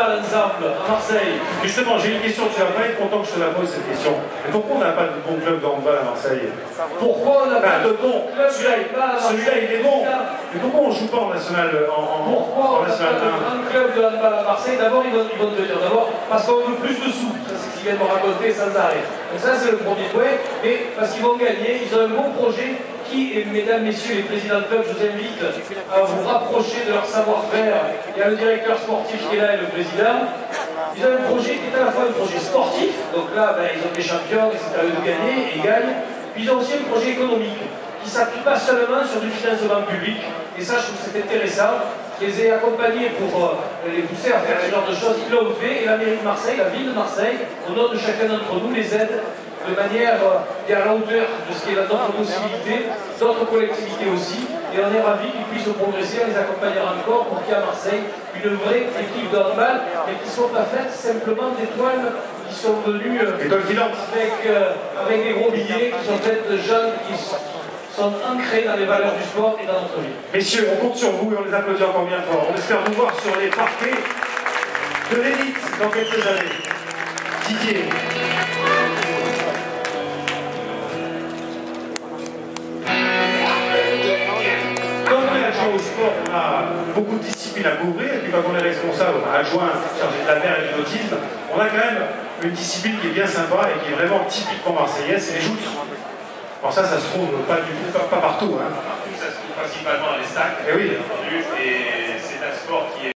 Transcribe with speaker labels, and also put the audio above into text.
Speaker 1: handball ensemble à Marseille.
Speaker 2: Justement, j'ai une question, tu vas pas être content que je te la pose cette question. Mais pourquoi on n'a pas de bon club de handball à Marseille?
Speaker 1: Pourquoi on n'a pas de bon club?
Speaker 2: Celui-là il est bon. Mais pourquoi on ne joue pas en national
Speaker 1: Pourquoi on n'a pas de grand club de handball à Marseille? D'abord, ils vont te dire, d'abord, parce qu'on veut plus de sous. Ça, c'est ce qu'ils viennent me raconter sans arrêt. Donc ça, c'est le premier point. Mais parce qu'ils vont gagner, ils ont un bon projet qui, et mesdames, messieurs les présidents de club, je vous invite à vous rapprocher de leur savoir-faire. Il y a le directeur sportif qui est là et le président. Ils ont un projet qui est à la fois un projet sportif, donc là, ils ont des champions et c'est à eux de gagner, et ils gagnent. Puis ils ont aussi un projet économique qui ne s'appuie pas seulement sur du financement public, et ça, je trouve que c'est intéressant. Je les ai accompagnés pour les pousser à faire ce genre de choses. Ils l'ont fait, et la mairie de Marseille, la ville de Marseille, au nom de chacun d'entre nous, les aide de manière qui est à la hauteur de ce qui est notre possibilité, d'autres collectivités aussi, et on est ravis qu'ils puissent progresser, on les accompagnera encore pour qu'il y ait à Marseille une vraie équipe de handball, mais qui ne sont pas faites simplement d'étoiles qui sont venues avec des gros billets, qui sont faites de jeunes qui sont ancrés dans les valeurs du sport et dans notre vie.
Speaker 2: Messieurs, on compte sur vous et on les applaudit encore bien fort. On espère vous voir sur les parquets de l'élite dans quelques années. Didier. Au sport, on a beaucoup de disciplines à couvrir, et puis quand on est responsable, adjoint, chargé de la mer et du nautisme, on a quand même une discipline qui est bien sympa et qui est vraiment typiquement marseillaise, c'est les joutes. Alors ça se trouve pas partout. Hein.
Speaker 3: Partout, ça se trouve principalement dans les stacks,
Speaker 2: et oui.
Speaker 3: bien entendu, et